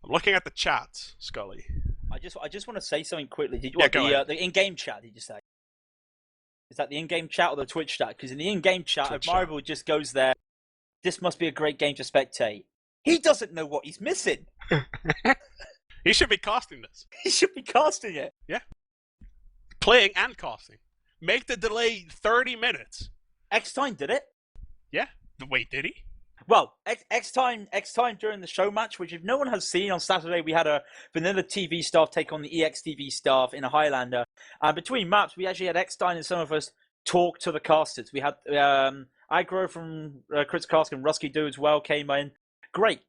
I'm looking at the chat, Skully. I just want to say something quickly. Did you Yeah, what go ahead. the in-game chat? Did you say? Is that the in-game chat or the Twitch chat? Because in the in-game chat, Twitch chat. Admirable just goes there. This must be a great game to spectate. He doesn't know what he's missing. He should be casting this. He should be casting it. Yeah. Playing and casting. Make the delay 30 minutes. X-Time did it. Yeah. Wait, did he? Well, X-Time during the show match, which if no one has seen on Saturday, we had a VanillaTV staff take on the EXTV staff in a Highlander. Between maps, we actually had X-Time and some of us talk to the casters. We had Aggro from Chris Cask and Rusky Do as well came in. Great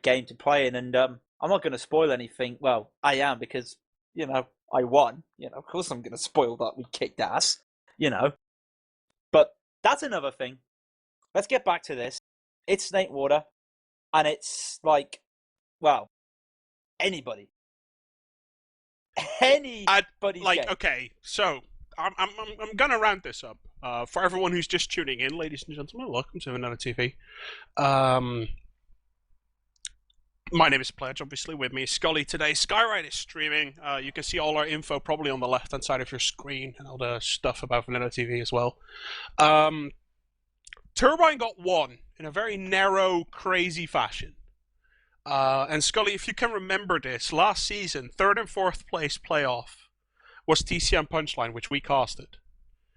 game to play in, and I'm not going to spoil anything. Well, I am because, I won. Of course I'm going to spoil that we kicked ass, But that's another thing. Let's get back to this. It's Snakewater, and it's like, well, anybody. Anybody's game. Okay, so I'm gonna round this up. For everyone who's just tuning in, ladies and gentlemen, welcome to VanillaTV. My name is Pledge, obviously. With me is Skully today. Skyride is streaming. You can see all our info probably on the left-hand side of your screen, and all the stuff about VanillaTV as well. Turbine got one in a very narrow, crazy fashion. And Skully, if you can remember this, last season, 3rd and 4th place playoff was TCM Punchline, which we casted.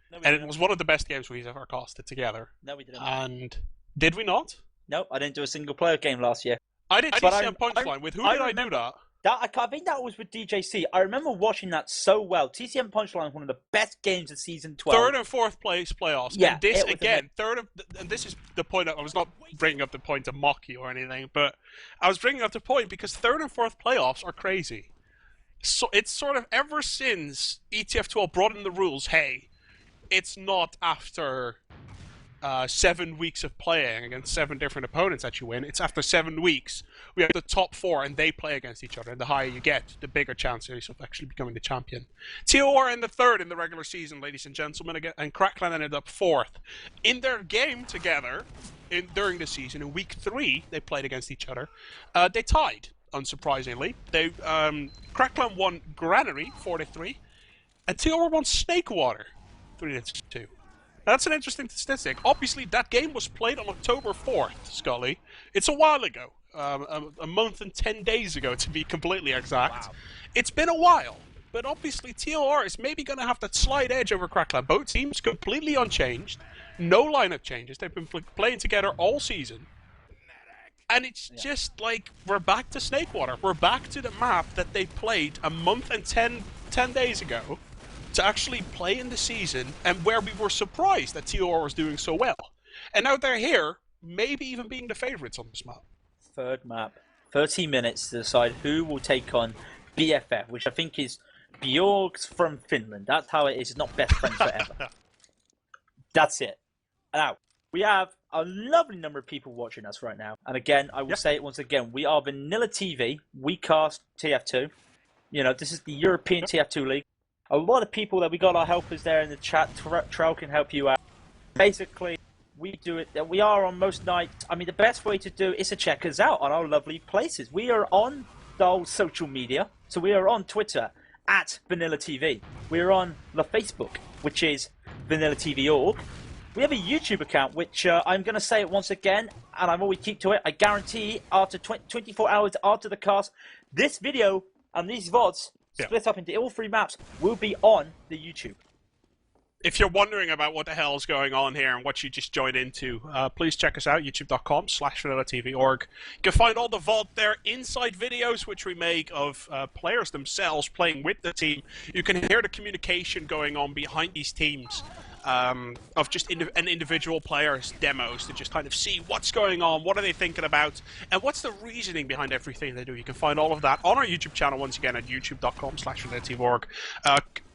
No, we and didn't. It was one of the best games we've ever casted together. No, we didn't. And did we not? No, I didn't do a single player game last year. I did TCM Punchline. With who did I do that? I think that was with DJC. I remember watching that so well. TCM Punchline was one of the best games of season 12. 3rd and 4th place playoffs. Yeah, and this again, and this is the point. I was not bringing up the point to mock you or anything, but I was bringing up the point because 3rd and 4th playoffs are crazy. So it's sort of ever since ETF2L brought in the rules. Hey, it's not after 7 weeks of playing against 7 different opponents that you win. It's after 7 weeks. We have the top 4 and they play against each other. And the higher you get, the bigger chance is of actually becoming the champion. TOR in the 3rd in the regular season, ladies and gentlemen, and Crackland ended up 4th. In their game together during the season, in week 3, they played against each other. They tied, unsurprisingly. Crackland won Granary 4-3, and TOR won Snakewater 3-2. That's an interesting statistic. Obviously, that game was played on October 4th, Skully. It's a while ago. A month and 10 days ago, to be completely exact. Wow. It's been a while. But obviously, TOR is maybe going to have that slight edge over Crackland. Both teams completely unchanged. No lineup changes. They've been playing together all season. And it's just like, we're back to Snakewater. We're back to the map that they played a month and 10 days ago to actually play in the season, and where we were surprised that TOR was doing so well. And now they're here, maybe even being the favourites on this map. 3rd map. 30 minutes to decide who will take on BFF, which I think is Bjorgs from Finland. That's how it is. It's not best friends forever. That's it. Now, we have a lovely number of people watching us right now. And again, I will say it once again, we are VanillaTV. We cast TF2. This is the European TF2 League. A lot of people that we got our helpers there in the chat. Trell can help you out. Basically, we do it. We are on most nights. I mean, the best way to do it is to check us out on our lovely places. We are on the old social media. So we are on Twitter at VanillaTV. We are on the Facebook, which is VanillaTV.org. We have a YouTube account, which I'm going to say it once again, and I'm always keep to it. I guarantee after 24 hours after the cast, this video and these VODs split up into all 3 maps will be on the YouTube. If you're wondering about what the hell is going on here and what you just joined into, please check us out, youtube.com/VanillaTV.org. You can find all the VOD there, inside videos which we make of players themselves playing with the team. You can hear the communication going on behind these teams. Of just an individual player's demos to just kind of see what's going on, what are they thinking about, and what's the reasoning behind everything they do. You can find all of that on our YouTube channel, once again, at youtube.com/VanillaTV.org.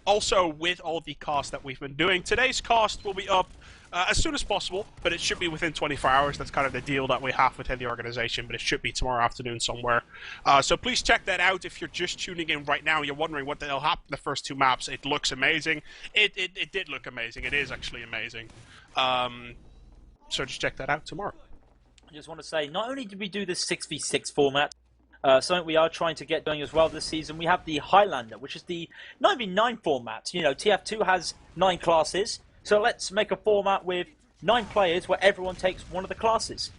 Also, with all the casts that we've been doing, today's cast will be up as soon as possible, but it should be within 24 hours. That's kind of the deal that we have within the organization, but it should be tomorrow afternoon somewhere. So please check that out if you're just tuning in right now. You're wondering what the hell happened the first 2 maps. It looks amazing. It did look amazing. It is actually amazing. So just check that out tomorrow. I just want to say, not only did we do this 6v6 format, Something we are trying to get going as well this season. We have the Highlander, which is the 9v9 format. You know, TF2 has 9 classes, so let's make a format with 9 players where everyone takes one of the classes.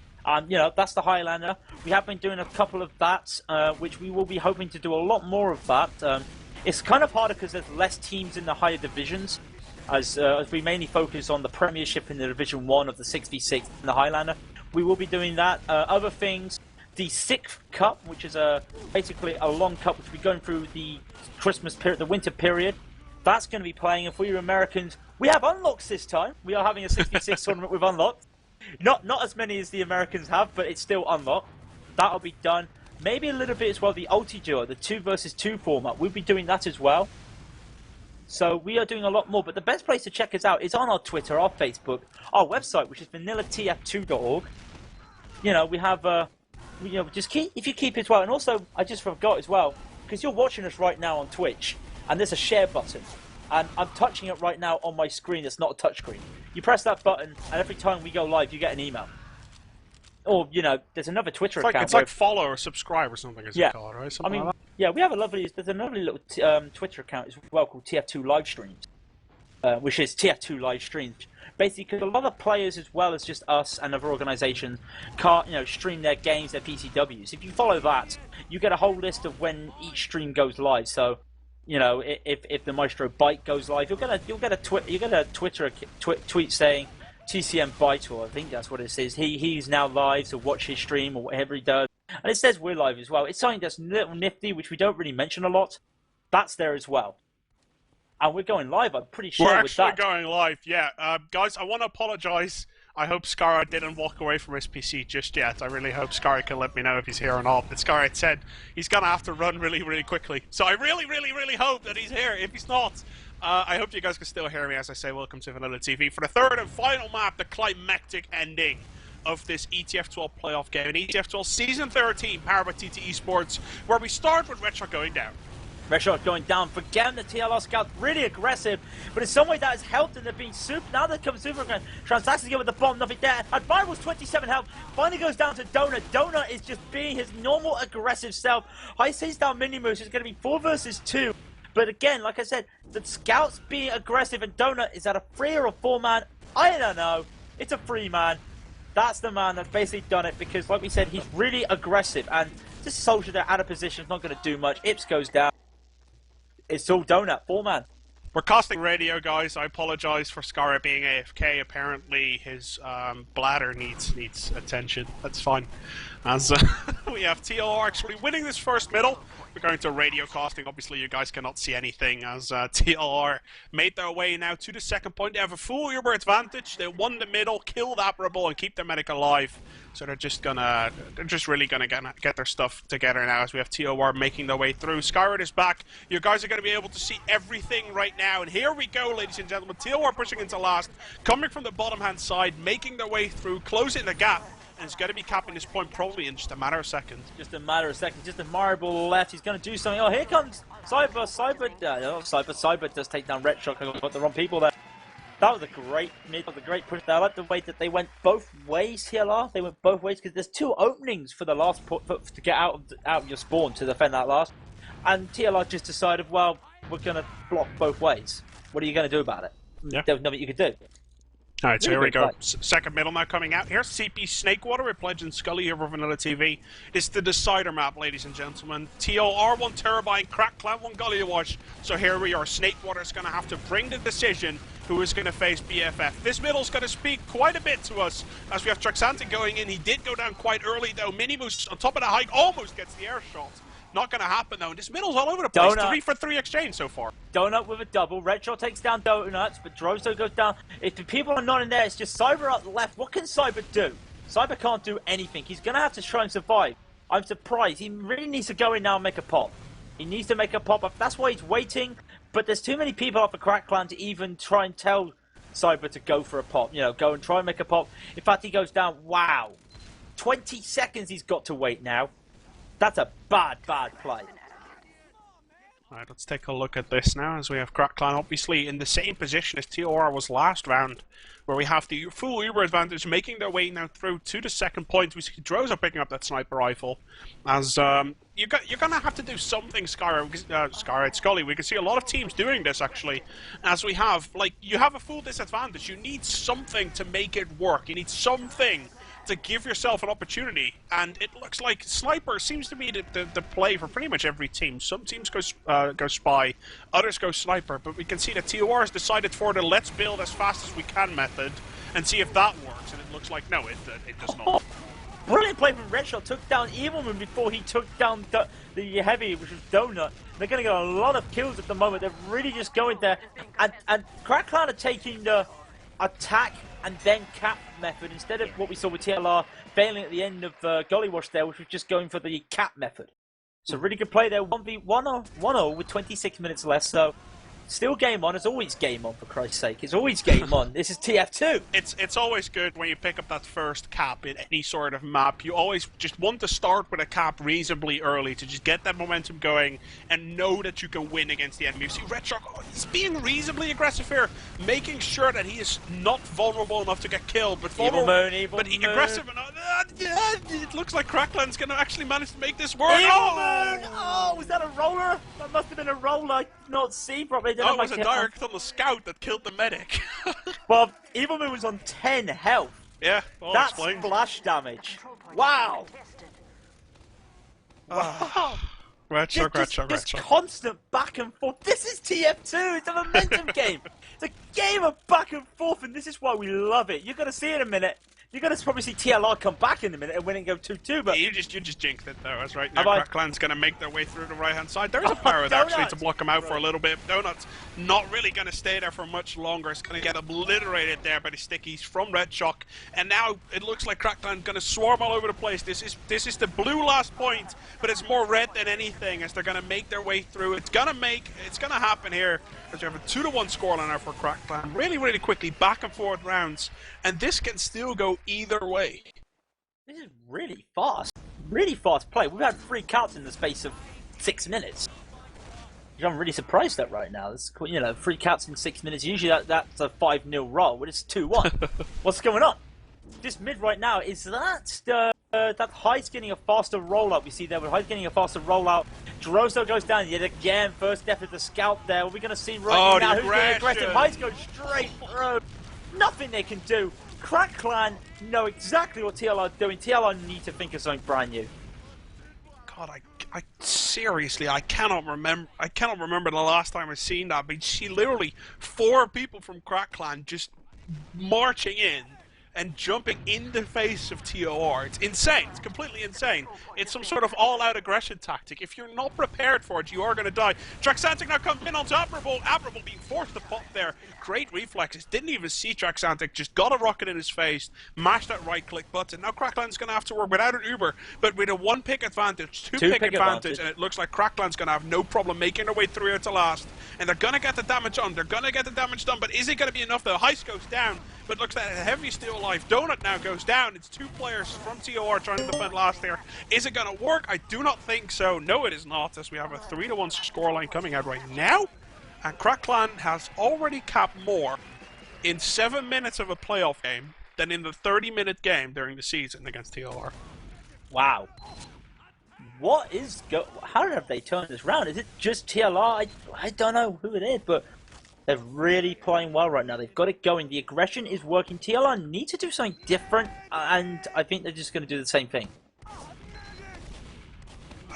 You know, that's the Highlander. We have been doing a couple of that, which we will be hoping to do a lot more of that. It's kind of harder because there's less teams in the higher divisions, as we mainly focus on the Premiership in the Division 1 of the 6v6 in the Highlander. We will be doing that. Other things, the 6th Cup, which is basically a long cup, which will be going through the Christmas period, the winter period. That's going to be playing, and for you Americans, we have unlocks this time. We are having a 6v6 tournament with unlocks. Not as many as the Americans have, but it's still unlocked. That'll be done. Maybe a little bit as well, the Ulti Duo, the 2 versus 2 format. We'll be doing that as well. So we are doing a lot more, but the best place to check us out is on our Twitter, our Facebook, our website, which is VanillaTV2.org. You know, we have, you know, if you keep it as well. And also, I just forgot as well, because you're watching us right now on Twitch, and there's a share button. And I'm touching it right now on my screen. It's not a touch screen. You press that button, and every time we go live, you get an email. Or, you know, there's another Twitter account. It's like follow or subscribe or something, as you call it, right? Something like that. Yeah, we have there's a lovely little Twitter account as well called TF2 Live Streams, which is TF2 Live Streams. Basically, because a lot of players, as well as just us and other organisations, can't, you know, stream their games, their PCWs. If you follow that, you get a whole list of when each stream goes live. So, you know, if the Maestro Bike goes live, you'll get a Twitter tweet saying TCM Bite, or I think that's what it says. He's now live, so watch his stream or whatever he does. And it says we're live as well. It's something that's a little nifty, which we don't really mention a lot. That's there as well. And we're going live, I'm pretty sure. We're actually going live, yeah. Guys, I want to apologise. I hope Skyride didn't walk away from his PC just yet. I really hope Skyride can let me know if he's here or not. But Skyride said he's going to have to run really, really quickly. So I really, really, really hope that he's here. If he's not, I hope you guys can still hear me as I say welcome to VanillaTV for the 3rd and final map, the climactic ending of this ETF2L playoff game. In ETF2L Season 13, powered by TT Esports, where we start with Red Shot going down. Red Shot going down for again. The TLR scout really aggressive, but in some way that has helped, and they're being super. Now they come super again. Traxantic again with the bomb, nothing there. Admirable's 27 health. Finally goes down to Donut. Donut is just being his normal aggressive self. High sees down minimoose. It's going to be 4 versus 2. But again, like I said, the scouts being aggressive, and Donut is at a 3 or a 4 man. I don't know. It's a 3 man. That's the man that's basically done it, because like we said, he's really aggressive, and this soldier there out of position is not going to do much. Ips goes down. It's all Donut, 4 man. We're casting radio, guys. I apologise for Skyride being AFK. Apparently his bladder needs attention. That's fine. As we have TLR actually winning this first middle. We're going to radio casting. Obviously, you guys cannot see anything as TLR made their way now to the 2nd point. They have a full Uber advantage. They won the middle, killed Admirable, and keep their medic alive. So they're just really gonna get their stuff together now as we have TOR making their way through. Skyride is back. You guys are gonna be able to see everything right now. And here we go, ladies and gentlemen. TOR pushing into last, coming from the bottom hand side, making their way through, closing the gap. And it's going to be capping this point probably in just a matter of seconds. Just a matter of seconds. Just a Admirable left. He's going to do something. Oh, here comes Cyber. Cyber does take down Red Shot. I got the wrong people there. That was a great push there. I like the way that they went both ways, TLR. They went both ways because there's 2 openings for the last to get out of your spawn to defend that last. And TLR just decided, well, we're going to block both ways. What are you going to do about it? Yeah. There was nothing you could do. Alright, so here we go. 2nd middle now coming out. Here's CP Snakewater with Pledge and Skully here for VanillaTV. It's the decider map, ladies and gentlemen. TOR 1 Turbine, Crack Clan 1 Gully Watch. So here we are. Snakewater's going to have to bring the decision who is going to face BFF. This middle's going to speak quite a bit to us as we have Traxantic going in. He did go down quite early though. minimoose on top of the hike almost gets the air shot. Not going to happen though. This middle's all over the place. Donut. 3 for 3 exchange so far. Donut with a double. Red Shot takes down Donuts, but Droso goes down. If the people are not in there, it's just Cyber up the left. What can Cyber do? Cyber can't do anything. He's going to have to try and survive. I'm surprised. He really needs to go in now and make a pop. He needs to make a pop. That's why he's waiting. But there's too many people off the Crack Clan to even try and tell Cyber to go for a pop. You know, go and try and make a pop. In fact, he goes down. Wow. 20 seconds he's got to wait now. That's a bad play. Alright, let's take a look at this now as we have Crack Clan obviously in the same position as TOR was last round, where we have the full Uber advantage making their way now through to the 2nd point. We see Droso picking up that sniper rifle as you're gonna have to do something, Skully. We can see a lot of teams doing this actually, as we have you have a full disadvantage. You need something to make it work. You need something to give yourself an opportunity, and it looks like sniper seems to be the play for pretty much every team. Some teams go spy, others go sniper, but we can see that TOR has decided for the let's build as fast as we can method and see if that works, and it looks like no, it does not. Brilliant play from Redshot, took down Evilmoon before he took down the heavy, which was Donut. They're going to get a lot of kills at the moment. They're really just going there, and Crackland are taking the attack and then cap method instead of what we saw with TLR failing at the end of Gollywash there, which was just going for the cap method. So really good play there, 1v1 with 26 minutes left, so still game on. It's always game on, for Christ's sake. It's always game on. This is TF2. It's always good when you pick up that first cap in any sort of map. You always just want to start with a cap reasonably early to just get that momentum going and know that you can win against the enemy. You see Red Shark, he's being reasonably aggressive here, making sure that he is not vulnerable enough to get killed, but aggressive enough. It looks like Crackland's going to actually manage to make this work. Evilmoon! Oh, was that a roller? That must have been a roller. I did not see properly. Oh, it was a direct on the scout that killed the medic. Well, Evilmoon was on 10 health. Yeah, that's explained. Splash damage. Wow. Red Shark. Constant back and forth. This is TF2. It's a momentum game. It's a game of back and forth, and this is why we love it. You're going to see in a minute. You're going to probably see TLR come back in a minute and win and go 2-2, but... You just jinxed it, though. That's right. Now Crackland's going to make their way through the right-hand side. There's a power there, actually, to block him out for a little bit. Donut's not really going to stay there for much longer. It's going to get obliterated there by the stickies from Red Shock. And now it looks like Crackland's going to swarm all over the place. This is the blue last point, but it's more red than anything as they're going to make their way through. It's going to happen here. Because you have a 2-1 scoreline now for Crackland. Really, really quickly, back and forth rounds. And this can still go either way. This is really fast play. We've had 3 counts in the space of 6 minutes. I'm really surprised at right now. It's, 3 counts in 6 minutes. Usually that's a 5-0 roll, but it's 2-1. What's going on? This mid right now, is that Hyde's getting a faster rollout? We see there, but Hyde's getting a faster rollout. Droso goes down yet again. First death of the scout there. What are we going to see right now? Who's being aggressive? Hyde's going straight through. Nothing they can do. Crackland know exactly what TLR are doing. TLR need to think of something brand new. God, I seriously, I cannot remember the last time I've seen that. But see, literally 4 people from Crackland just marching in and jumping in the face of TOR. It's insane. It's completely insane. It's some sort of all-out aggression tactic. If you're not prepared for it, you are going to die. Traxantic now comes in onto Admirable. Admirable being forced to pop there. Great reflexes. Didn't even see Traxantic. Just got a rocket in his face. Mashed that right-click button. Now Crackland's going to have to work without an Uber, but with a 1-pick advantage, 2-pick advantage, and it looks like Crackland's going to have no problem making their way through here to last. And they're going to get the damage on. They're going to get the damage done, but is it going to be enough? The Heist goes down, but looks like a heavy still life. Donut now goes down. It's 2 players from TOR trying to defend last here. Is it going to work? I do not think so. No, it is not, as we have a 3-1 scoreline coming out right now. And Crackland has already capped more in 7 minutes of a playoff game than in the 30-minute game during the season against TOR. Wow. How have they turned this round? Is it just TLR? I don't know who it is, but they're really playing well right now. They've got it going. The aggression is working. TLR need to do something different, and I think they're just going to do the same thing.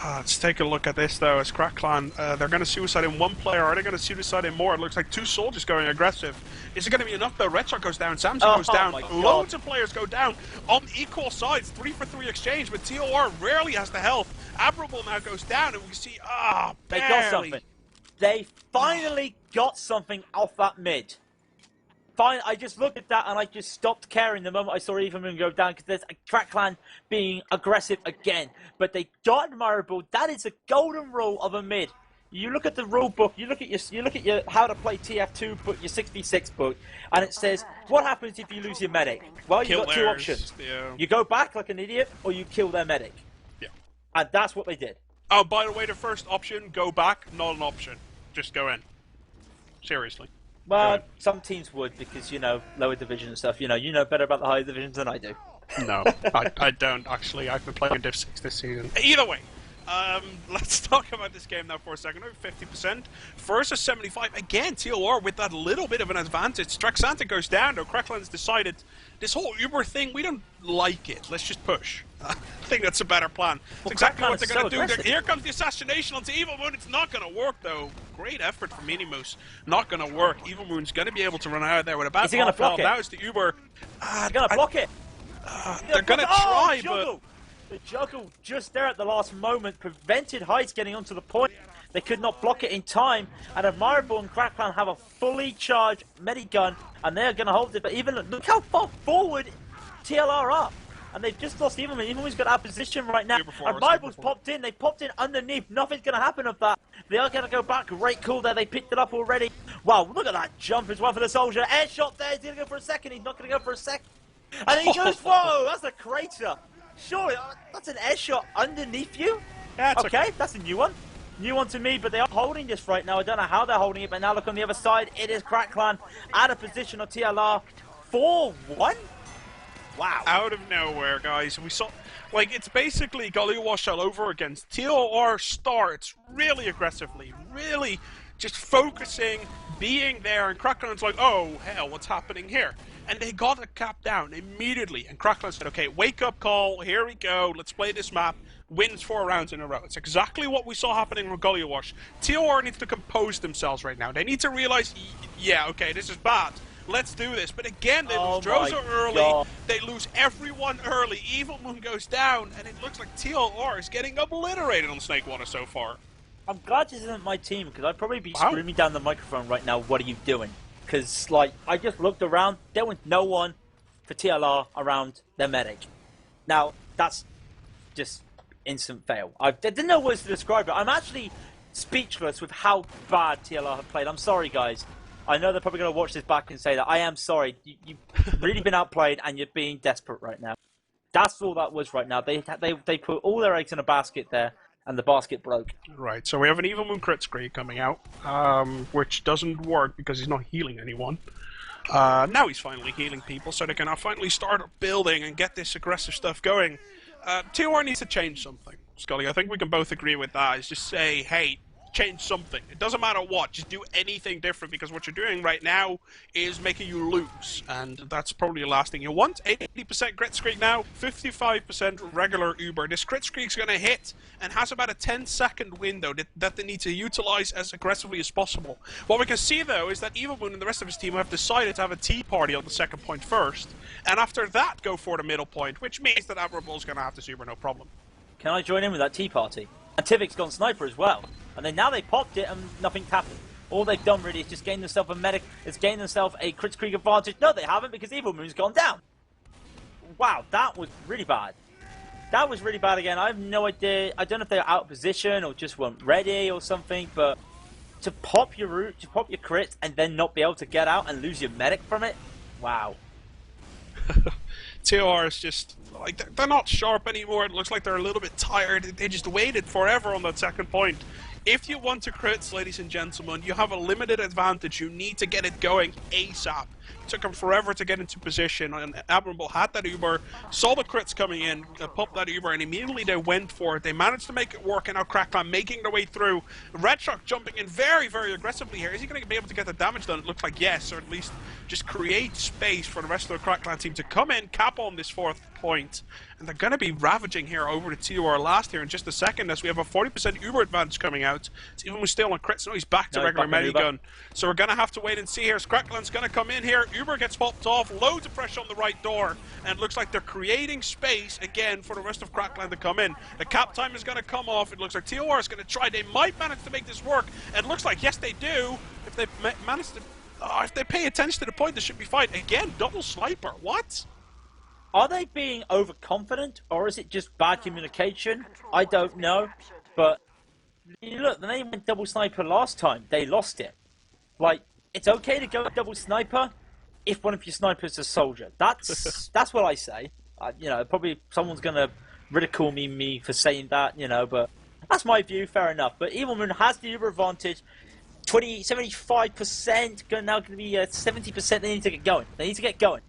Let's take a look at this, though. As Crackland, they're going to suicide in 1 player. Are they going to suicide in more? It looks like 2 soldiers going aggressive. Is it going to be enough, though? Red Shark goes down. Samson goes down. Loads of players go down on equal sides. 3-for-3 exchange, but TOR rarely has the health. Admirable now goes down, and we can see, they got something. They finally got something off that mid. Fine, I just looked at that and I just stopped caring the moment I saw Evilmoon go down because there's a Crackland being aggressive again. But they got Admirable. That is a golden rule of a mid. You look at the rule book, you look at your how to play TF2 book, your 6v6 book, and it says, what happens if you lose your medic? Well, you've got 2 options. Yeah. You go back like an idiot, or you kill their medic. Yeah. And that's what they did. Oh, by the way, the first option, go back, not an option. Just go in. Seriously. Well, some teams would because, lower division and stuff. You know better about the higher divisions than I do. No, I don't, actually. I've been playing Div 6 this season. Either way, Let's talk about this game now for a second. 50%. Versus 75. Again, TOR with that little bit of an advantage. Traxantic goes down, though. Crackland's decided this whole Uber thing, we don't like it. Let's just push. I think that's a better plan. It's exactly what they're going to do. Here comes the assassination onto Evilmoon. It's not going to work, though. Great effort from minimoose. Not going to work. Evilmoon's going to be able to run out of there with a bad ball. Now it's the Uber. He's going to block it. They're going to try, but... The juggle just there at the last moment prevented Heights getting onto the point. They could not block it in time, and Admirable and Crackland have a fully charged medigun, and they're going to hold it. But even look how far forward TLR are, and they've just lost Evilmoon. Evilmoon's got out of position right now. Admirable's popped in. They popped in underneath. Nothing's going to happen of that. They are going to go back. Great call there. They picked it up already. Wow, look at that jump as well for the soldier. Air shot there. He's going to go for a second. He's not going to go for a second. And he goes, whoa, that's a crater. Surely, that's an air shot underneath you? Yeah, okay, that's a new one. New one to me, but they are holding this right now. I don't know how they're holding it, but now look on the other side. It is Crackland out of position on TLR. 4-1? Wow. Out of nowhere, guys. We saw, like, it's basically Gully Wash all over again. TOR starts really aggressively, really just focusing, being there, and Crackland's like, oh, hell, what's happening here? And they got the cap down immediately, and Crackland said, okay, wake up call, here we go, let's play this map, wins 4 rounds in a row. It's exactly what we saw happening with Gully Wash. TOR needs to compose themselves right now. They need to realize, yeah, okay, this is bad. Let's do this. But again, they lose Droso early, they lose everyone early, Evilmoon goes down, and it looks like TOR is getting obliterated on Snakewater so far. I'm glad this isn't my team, because I'd probably be screaming down the microphone right now, what are you doing? Because, like, I just looked around, there was no one for TLR around their medic. Now, that's just instant fail. I didn't know words to describe it. I'm actually speechless with how bad TLR have played. I'm sorry, guys. I know they're probably going to watch this back and say that. I am sorry. You've really been outplayed and you're being desperate right now. That's all that was right now. They put all their eggs in a basket there. And the basket broke. Right, so we have an Evilmoon crit screen coming out, which doesn't work because he's not healing anyone. Now he's finally healing people, so they can now finally start building and get this aggressive stuff going. TOR needs to change something, Skully. I think we can both agree with that. Is just say, hey, change something. It doesn't matter what, just do anything different, because what you're doing right now is making you lose, and that's probably the last thing you want. 80% crit streak now, 55% regular Uber. This crit streak's going to hit and has about a 10-second window that they need to utilize as aggressively as possible. What we can see, though, is that Evilmoon and the rest of his team have decided to have a tea party on the second point first, and after that go for the middle point, which means that Admirable is going to have this Uber no problem. Can I join in with that tea party? And tviq's gone sniper as well. And then now they popped it and nothing's happened. All they've done really is just gain themselves a medic, is gain themselves a crit streak advantage. No, they haven't, because Evilmoon's gone down. Wow, that was really bad. That was really bad again. I have no idea. I don't know if they're out of position or just weren't ready or something, but to pop your root, to pop your crit, and then not be able to get out and lose your medic from it, wow. TOR is just, like, they're not sharp anymore. It looks like they're a little bit tired. They just waited forever on that second point. If you want to crits, ladies and gentlemen, you have a limited advantage. You need to get it going ASAP. It took them forever to get into position, and Admirable had that Uber, saw the crits coming in, popped that Uber, and immediately they went for it. They managed to make it work, and now Crackland making their way through. Red Shark jumping in very, very aggressively here. Is he going to be able to get the damage done? It looks like yes, or at least just create space for the rest of the Crackland team to come in, cap on this fourth point. And they're going to be ravaging here over the TOR last here in just a second, as we have a 40% Uber advantage coming out. It's even still on crits. No, he's back to regular medigun. So we're going to have to wait and see here. Crackland's going to come in here. Uber gets popped off. Loads of pressure on the right door. And it looks like they're creating space again for the rest of Crackland to come in. The cap time is going to come off. It looks like TOR is going to try. They might manage to make this work. And it looks like, yes, they do. If they manage to... if they pay attention to the point, this should be fine. Again, double sniper. What? Are they being overconfident, or is it just bad communication? I don't know. But, look, they went double sniper last time. They lost it. Like, it's okay to go double sniper if one of your snipers is a soldier. That's what I say. You know, probably someone's going to ridicule me for saying that, you know, but that's my view, fair enough. But Evilmoon has the Uber advantage. 75%, now going to be 70%. They need to get going. They need to get going.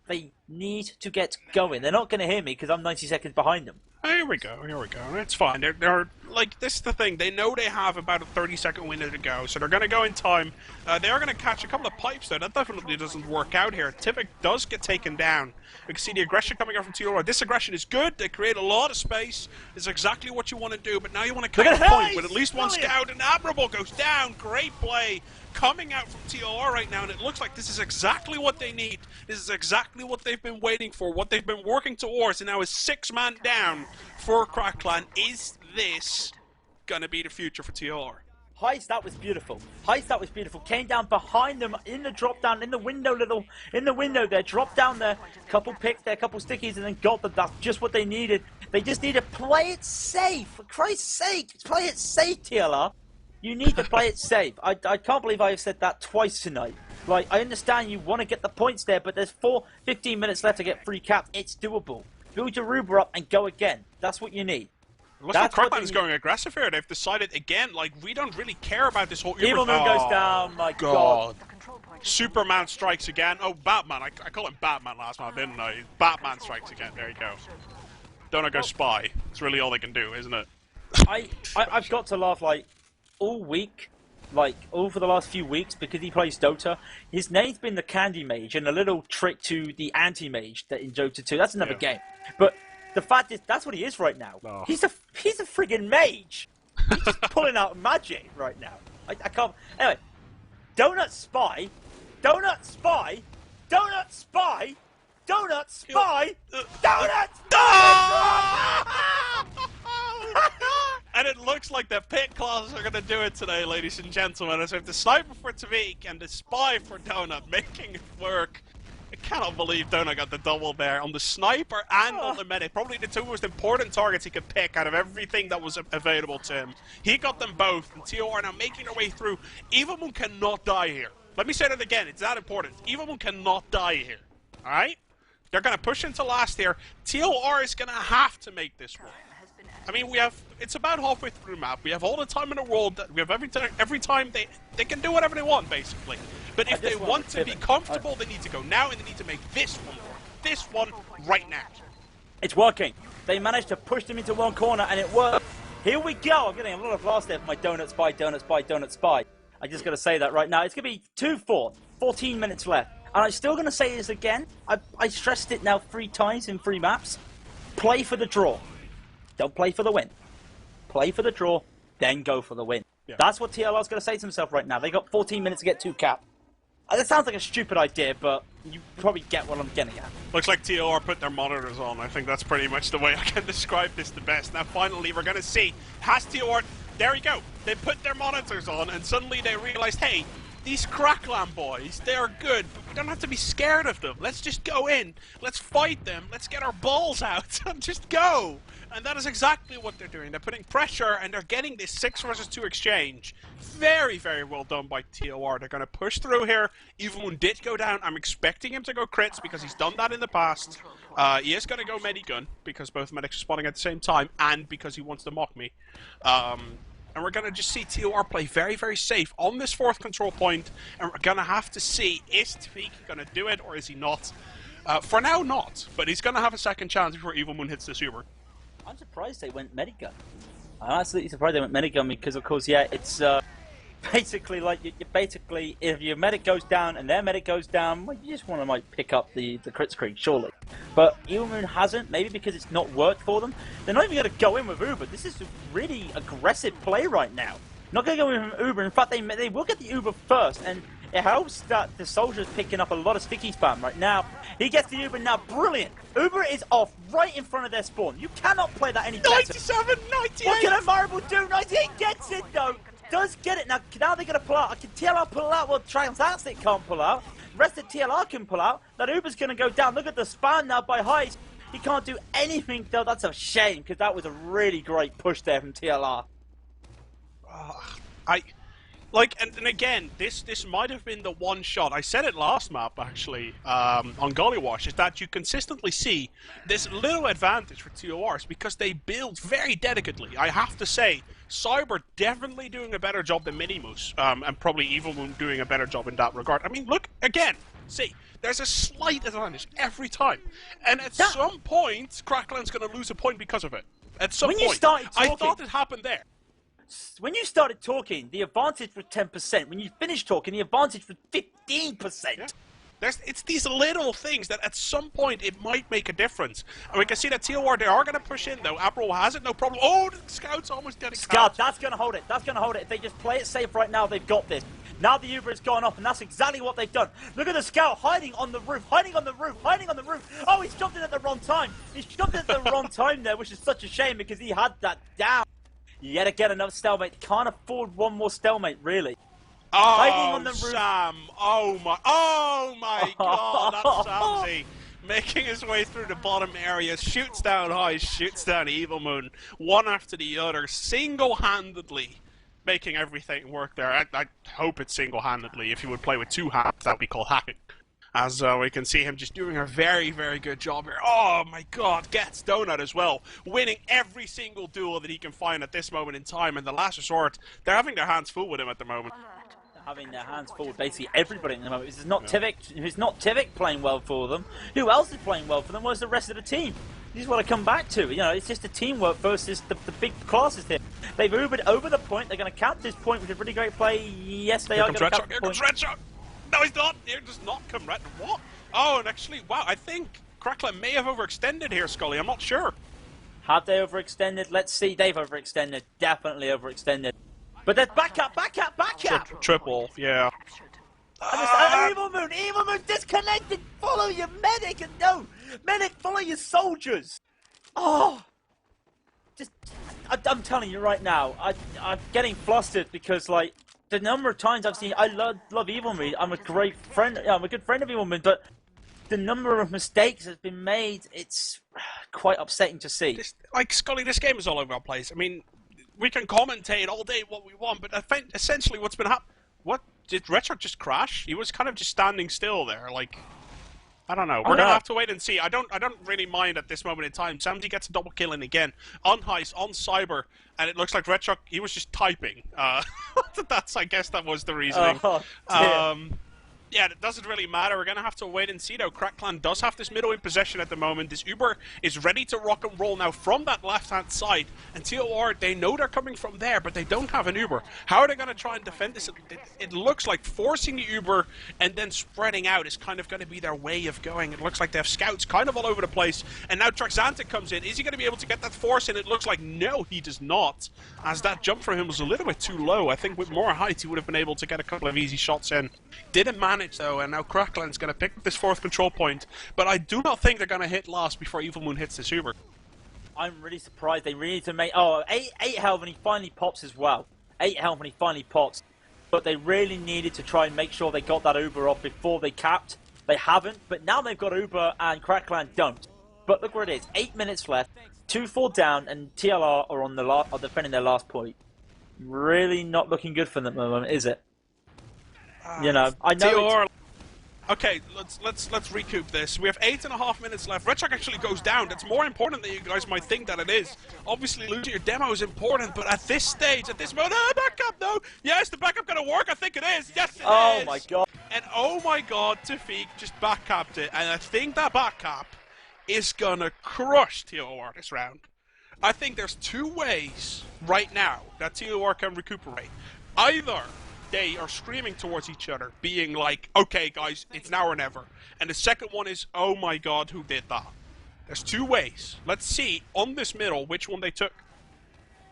They need to get going. They're not going to hear me because I'm 90 seconds behind them. Here we go. Here we go. It's fine. They're like, this is the thing. They know they have about a 30-second window to go, so they're going to go in time. They are going to catch a couple of pipes, though. That definitely doesn't work out here. tviq does get taken down. We can see the aggression coming out from TOR. This aggression is good. They create a lot of space. It's exactly what you want to do, but now you want to catch a point with at least one scout, and Admirable goes down. Great play coming out from TOR right now, and it looks like this is exactly what they need. This is exactly what they've been waiting for, what they've been working towards, and now is 6-man down for Crackland. Is this gonna be the future for TOR? Heist, that was beautiful. Heist, that was beautiful. Came down behind them in the drop down, in the window there, dropped down there, couple picks there, couple stickies, and then got them. That's just what they needed. They just need to play it safe. For Christ's sake, play it safe, TLR. You need to play it safe. I can't believe I've said that twice tonight. Like, I understand you want to get the points there, but there's 15 minutes left to get 3 caps. It's doable. Build your Uber up and go again. That's what you need. Looks like Crackland is going aggressive here. They've decided, again, like, we don't really care about this whole Evilmoon goes down, my God. Superman strikes again. Oh, Batman. I call him Batman last month, didn't I? Batman strikes again. There you go. Don't go spy. It's really all they can do, isn't it? I've got to laugh, like, all week, like, over the last few weeks, because he plays Dota. His name's been the Candy Mage, and a little trick to the Anti-Mage that in Dota 2. That's another game. But the fact is, that's what he is right now. Oh. He's a friggin' mage. He's just pulling out magic right now. I can't... Anyway, Donut Spy, Donut Spy, Donut Spy, Donut Spy, Donut Spy! And it looks like the pit claws are going to do it today, ladies and gentlemen. As if the sniper for tviq and the spy for Donut making it work. I cannot believe Donut got the double there on the sniper and on the medic. Probably the two most important targets he could pick out of everything that was available to him. He got them both, and TOR now making their way through. Evilmoon cannot die here. Let me say that again. It's that important. Evilmoon cannot die here. All right? They're going to push into last here. TOR is going to have to make this work. I mean, it's about halfway through the map. We have all the time in the world. We have every time they can do whatever they want, basically. But if they want to be comfortable, they need to go now, and they need to make this one work. This one right now. It's working. They managed to push them into one corner, and it worked. Here we go. I'm getting a lot of laughs there for my Donut Spy, Donut Spy, Donut Spy. I just got to say that right now. It's going to be 2-4, 14 minutes left. And I'm still going to say this again. I stressed it now 3 times in 3 maps. Play for the draw. Don't play for the win. Play for the draw, then go for the win. Yeah. That's what TLR's going to say to himself right now. They got 14 minutes to get 2 cap. That sounds like a stupid idea, but you probably get what I'm getting at. Looks like TOR put their monitors on. I think that's pretty much the way I can describe this the best. Now, finally, we're going to see. Has TOR... There we go. They put their monitors on, and suddenly they realized, hey, these Crackland boys, they are good, but we don't have to be scared of them. Let's just go in. Let's fight them. Let's get our balls out and just go. And that is exactly what they're doing. They're putting pressure, and they're getting this 6 versus 2 exchange. Very, very well done by TOR. They're going to push through here. Evilmoon did go down. I'm expecting him to go crits because he's done that in the past. He is going to go medigun because both medics are spawning at the same time, and because he wants to mock me. And we're going to just see TOR play very, very safe on this 4th control point, and we're going to have to see, is tviq going to do it, or is he not? For now, not. But he's going to have a second chance before Evilmoon hits this Uber. I'm surprised they went medigun. I'm absolutely surprised they went medigun because, of course, yeah, it's basically like you basically, if your medic goes down and their medic goes down, well, you just want to like pick up the crit screen, surely. But Evilmoon hasn't, maybe because it's not worked for them. They're not even going to go in with Uber. This is a really aggressive play right now. Not going to go in with Uber. In fact, they will get the Uber first, and it helps that the soldier's picking up a lot of sticky spam right now. He gets the Uber now. Brilliant. Uber is off right in front of their spawn. You cannot play that any better. 97, 98. What can Admirable do? 98 gets it, though. Does get it. Now they're going to pull out. I can TLR pull out what Traxantic can't pull out. The rest of TLR can pull out. That Uber's going to go down. Look at the spam now by Heist. He can't do anything, though. That's a shame, because that was a really great push there from TLR. And again, this might have been the one shot. I said it last map, actually, on Gollywash, is that you consistently see this little advantage for TORs because they build very delicately. I have to say, Cyber definitely doing a better job than minimoose, and probably Evilmoon doing a better job in that regard. I mean, look, again, see, there's a slight advantage every time. And at some point, Crackland's going to lose a point because of it. At some When you point, started I talking- thought it happened there. When you started talking, the advantage was 10%. When you finished talking, the advantage was 15%. Yeah. It's these little things that at some point it might make a difference. And we can see that TOR, they are going to push in though. Admirable has it, no problem. Oh, the Scout's almost getting Scout, that's going to hold it. That's going to hold it. If they just play it safe right now, they've got this. Now the Uber has gone off, and that's exactly what they've done. Look at the Scout hiding on the roof, hiding on the roof, hiding on the roof. Oh, he's jumped in at the wrong time. He's jumped in at the wrong time there, which is such a shame because he had that down. Yet again, another stalemate. Can't afford one more stalemate, really. Oh, Hiding on the roof. Sam! Oh my God! That's smzi making his way through the bottom area. Shoots down high, shoots down Evilmoon, one after the other, single-handedly making everything work there. I hope it's single-handedly. If he would play with two hands, that would be called hacking. As we can see him just doing a very, very good job here. Oh my God, gets donut as well. Winning every single duel that he can find at this moment in time. And the last resort, they're having their hands full with him at the moment. Having their hands full with basically everybody at the moment. It's not tviq. It's not tviq playing well for them. Who else is playing well for them? Where's the rest of the team? This is what I come back to. You know, it's just the teamwork versus the big classes here. They've Ubered over the point. They're going to count this point, which is a really great play. Yes, they are going to count the point. Here comes Red Shot. No, he's not. He does not come Red. What? Oh, and actually, wow, I think Crackland may have overextended here, Skully. I'm not sure. Have they overextended? Let's see. They've overextended. Definitely overextended. But there's backup. Triple, yeah. Evilmoon disconnected. Follow your medic and no medic. Follow your soldiers. Oh, I'm telling you right now, I'm getting flustered because like the number of times I've seen. I love Evilmoon. I'm a great friend. I'm a good friend of Evilmoon, but the number of mistakes that's been made, it's quite upsetting to see. Like Skully, this game is all over our place. I mean, we can commentate all day what we want, but essentially what's been happening... What? Did Retro just crash? He was kind of just standing still there, like... I don't know. We're going to have to wait and see. I don't really mind at this moment in time. smzi gets a double kill in again. On Heist, on Cyber, and it looks like Retro, he was just typing. I guess that was the reasoning. Oh, yeah, it doesn't really matter. We're going to have to wait and see, though. Crackland does have this middle in possession at the moment. This Uber is ready to rock and roll now from that left-hand side. And TOR, they know they're coming from there, but they don't have an Uber. How are they going to try and defend this? It looks like forcing the Uber and then spreading out is kind of going to be their way of going. It looks like they have scouts kind of all over the place. And now Traxantic comes in. Is he going to be able to get that force in? It looks like no, he does not. As that jump from him was a little bit too low. I think with more height, he would have been able to get a couple of easy shots in. Didn't manage though, and now Crackland's going to pick up this fourth control point, but I do not think they're going to hit last before Evilmoon hits this Uber. I'm really surprised. They really need to make... Oh, 8 health and he finally pops as well. 8 health and he finally pops. But they really needed to try and make sure they got that Uber off before they capped. They haven't, but now they've got Uber and Crackland don't. But look where it is. 8 minutes left. 2-4 down, and TLR are defending their last point. Really not looking good for them at the moment, is it? You know, I know. Okay, let's recoup this. We have 8.5 minutes left. Red Shark actually goes down. That's more important than you guys might think that it is. Obviously, losing your demo is important, but at this stage, at this moment, backup, no. Yes, the backup gonna work. I think it is. Yes, it is. Oh my god. And oh my god, tviq just backcapped it, and I think that backup is gonna crush TOR this round. I think there's two ways right now that TOR can recuperate. Either they are screaming towards each other, being like, okay guys, it's now or never. And the second one is, oh my god, who did that? There's two ways. Let's see, on this middle, which one they took.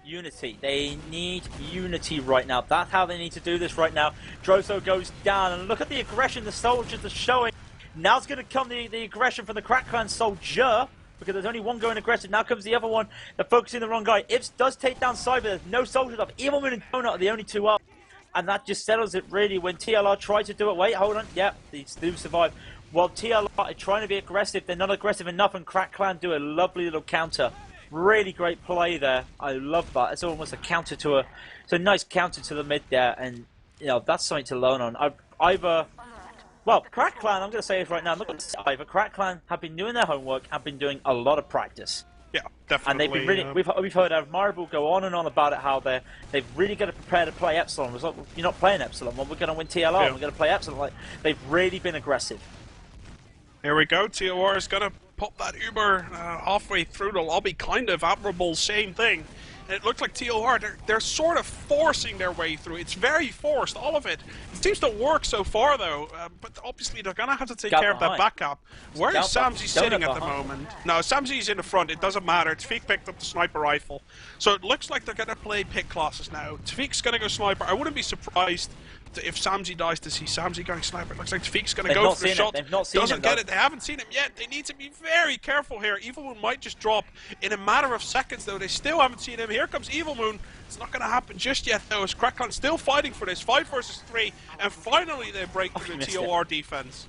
Unity. They need unity right now. That's how they need to do this right now. Droso goes down, and look at the aggression the soldiers are showing. Now it's going to come the aggression from the Crackland soldier, because there's only one going aggressive. Now comes the other one. They're focusing the wrong guy. Ips does take down Cyber. There's no soldiers up. Evilmoon and Donut are the only two up. And that just settles it, really. When TLR tried to do it, wait, hold on, yep, these do survive. While TLR are trying to be aggressive, they're not aggressive enough, and Crackland do a lovely little counter. Really great play there. I love that. It's almost a counter to it's a nice counter to the mid there, and you know that's something to learn on. Well, Crackland, I'm going to say this right now. Look at this. Either Crackland have been doing their homework, have been doing a lot of practice. Yeah, definitely. And they've been really, we've heard Admirable go on and on about it, how they've really got to prepare to play Epsilon. It's like, well, you're not playing Epsilon. Well, we're going to win TLR. We're going to play Epsilon. Like, they've really been aggressive. Here we go. TOR is going to pop that Uber halfway through the lobby, kind of. Admirable, same thing. And it looks like TOR, they're sort of forcing their way through. It's very forced, all of it. It seems to work so far, though. But obviously, they're going to have to take care of that backup. Where is smzi sitting at the moment? No, smzi's in the front. It doesn't matter. tviq picked up the sniper rifle. So it looks like they're going to play pick classes now. tviq's going to go sniper. I wouldn't be surprised if smzi dies to see smzi going sniper. It looks like tviq's going to go for the shot. They've not seen Doesn't get it. They haven't seen him yet. They need to be very careful here. Evilmoon might just drop in a matter of seconds, though. They still haven't seen him. Here comes Evilmoon. It's not going to happen just yet, though. As Crackland still fighting for this. 5 versus 3. And finally they break through the TOR defense.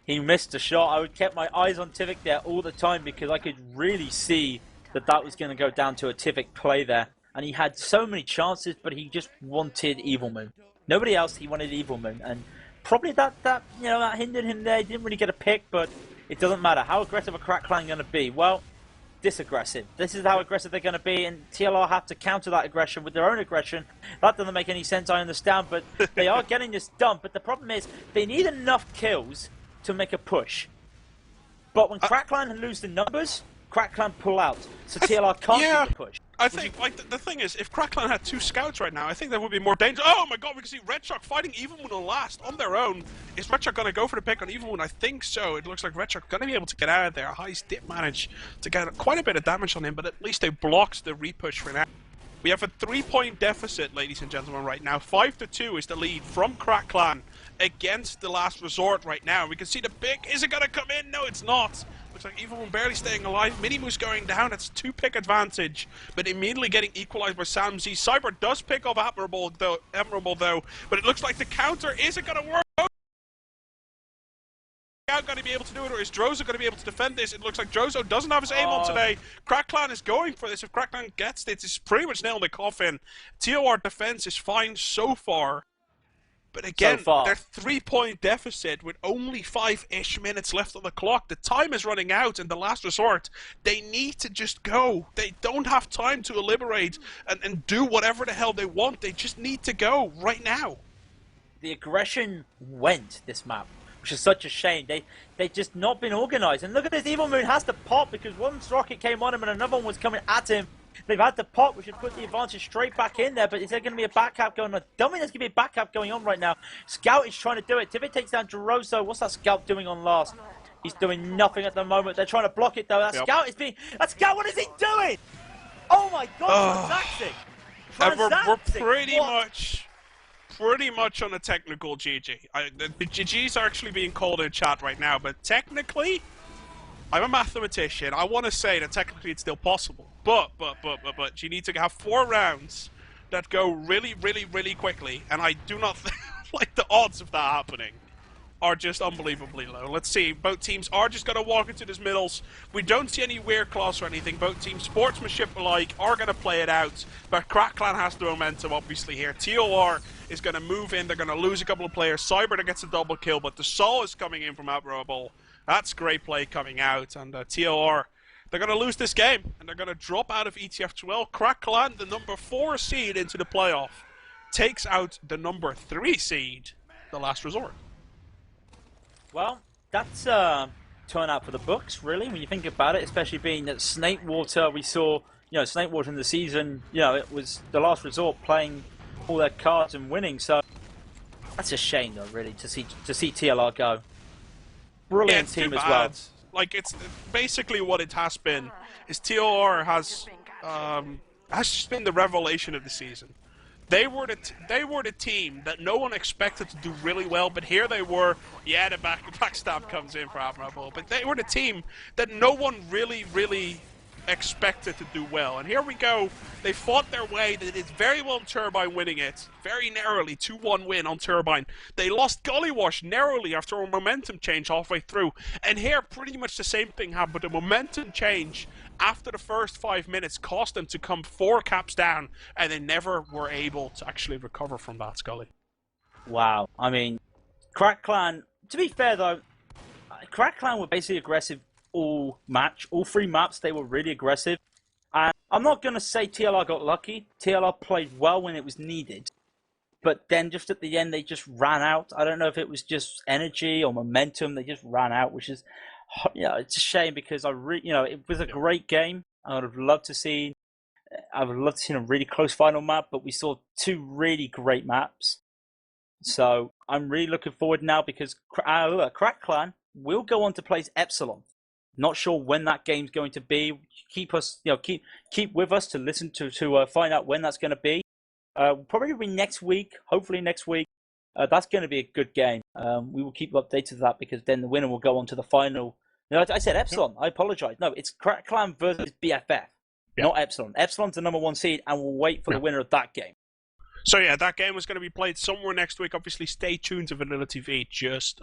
He missed a shot. I would kept my eyes on tviq there all the time because I could really see that was going to go down to a tviq play there. And he had so many chances, but he just wanted Evilmoon. Nobody else, he wanted Evilmoon. And probably that hindered him there. He didn't really get a pick, but it doesn't matter. How aggressive are Crackland going to be? Well, disaggressive. This is how aggressive they're going to be, and TLR have to counter that aggression with their own aggression. That doesn't make any sense, I understand, but they are getting this done. But the problem is, they need enough kills to make a push. But when Crackland lose the numbers, Crackland pull out. So TLR can't make the push. I think, like, the thing is, if Crackland had 2 scouts right now, I think that would be more dangerous. Oh my god, we can see Red Shark fighting Evilmoon on last, on their own. Is Red Shark going to go for the pick on Evilmoon? I think so. It looks like Red Shark going to be able to get out of there. Heist did manage to get quite a bit of damage on him, but at least they blocked the repush for now. We have a 3-point deficit, ladies and gentlemen, right now. 5-2 is the lead from Crackland against the Last Resort right now. We can see the pick. Is it going to come in? No, it's not. Looks like Evilmoon barely staying alive. Minimoose going down. That's 2-pick advantage, but immediately getting equalized by smzi. Cyber does pick off Admirable though, but it looks like the counter isn't going to work. Going to be able to do it, or is Droso going to be able to defend this? It looks like Droso doesn't have his aim on today. Crackland is going for this. If Crackland gets this, it's pretty much nailed in the coffin. TOR defense is fine so far. But again, their 3-point deficit with only 5-ish minutes left on the clock. The time is running out in the Last Resort. They need to just go. They don't have time to liberate and do whatever the hell they want. They just need to go right now. The aggression went this map, which is such a shame. They just not been organised. And look at this, Evilmoon has to pop because one rocket came on him and another one was coming at him. They've had to pop, which should put the advantage straight back in there, but is there going to be a back cap going on? I don't think there's going to be a back cap going on right now. Scout is trying to do it. tviq takes down droso. What's that Scout doing on last? He's doing nothing at the moment. They're trying to block it though. That Scout is being... That Scout, what is he doing? Oh my god, Traxantic! We're pretty much on a technical GG. The GGs are actually being called in chat right now, but technically, I'm a mathematician. I want to say that technically it's still possible. But you need to have 4 rounds that go really, really, really quickly, and I do not think, like, the odds of that happening are just unbelievably low. Let's see. Both teams are just going to walk into this middles. We don't see any weird class or anything. Both teams, sportsmanship alike, are going to play it out. But Crackland has the momentum, obviously, here. TOR is going to move in. They're going to lose a couple of players. Cyber that gets a double kill, but the Sol is coming in from Admirable. That's great play coming out. And TOR, they're going to lose this game. And they're going to drop out of ETF2L. Crackland, the number 4 seed into the playoff, takes out the number 3 seed, the Last Resort. Well, that's a turnout for the books, really, when you think about it, especially being that Snakewater, we saw, Snakewater in the season, it was the Last Resort playing all their cards and winning, so that's a shame, though, really, to see TLR go. Brilliant team as well. Like, it's basically what it has been, is TLR has just been the revelation of the season. They were the team that no one expected to do really well, but here they were. Yeah, the backstab comes in for Admirable, but they were the team that no one really expected to do well. And here we go. They fought their way. They did very well on Turbine, winning it very narrowly. 2-1 win on Turbine. They lost Gullywash narrowly after a momentum change halfway through. And here, pretty much the same thing happened. But the momentum change after the first 5 minutes cost them to come 4 caps down, and they never were able to actually recover from that, Skully. Wow. I mean, Crackland, to be fair though, Crackland were basically aggressive all 3 maps. They were really aggressive. And I'm not going to say TLR got lucky. TLR played well when it was needed. But then just at the end, they just ran out. I don't know if it was just energy or momentum. They just ran out, which is Yeah, it's a shame because it was a great game. I would have loved to see. I would love to see a really close final map, but we saw two really great maps. So I'm really looking forward now because Crack Clan will go on to play Epsilon. Not sure when that game's going to be. Keep us, keep with us to listen to find out when that's going to be. Probably be next week. Hopefully next week. That's going to be a good game. We will keep updated to that because then the winner will go on to the final. No, I said Epsilon. I apologize. No, it's Crack Clan versus BFF, not Epsilon. Epsilon's the #1 seed, and we'll wait for the winner of that game. So yeah, that game was going to be played somewhere next week. Obviously, stay tuned to VanillaTV just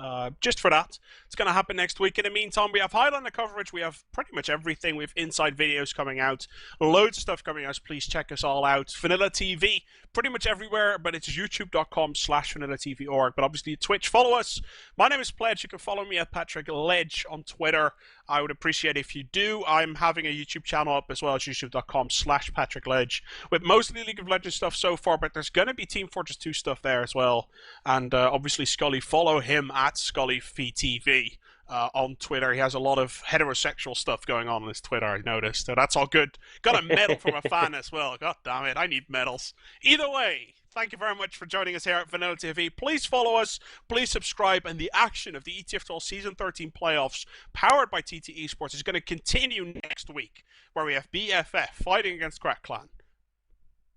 for that. It's going to happen next week. In the meantime, we have Highlander coverage. We have pretty much everything. We have inside videos coming out, loads of stuff coming out. So please check us all out. VanillaTV, pretty much everywhere, but it's youtube.com/VanillaTV.org. But obviously, Twitch. Follow us. My name is Pledge. You can follow me at Patrick Ledge on Twitter. I would appreciate if you do. I'm having a YouTube channel up as well as youtube.com/PatrickLedge with mostly League of Legends stuff so far, but there's going to be Team Fortress 2 stuff there as well. And obviously Skully, follow him at SkullyFTV on Twitter. He has a lot of heterosexual stuff going on his Twitter, I noticed. So that's all good. Got a medal from a fan as well. God damn it, I need medals. Either way, thank you very much for joining us here at VanillaTV. Please follow us, please subscribe, and the action of the ETF2L Season 13 playoffs, powered by TT Esports, is going to continue next week, where we have BFF fighting against Crack Clan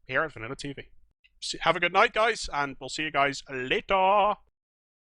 here at VanillaTV. Have a good night, guys, and we'll see you guys later.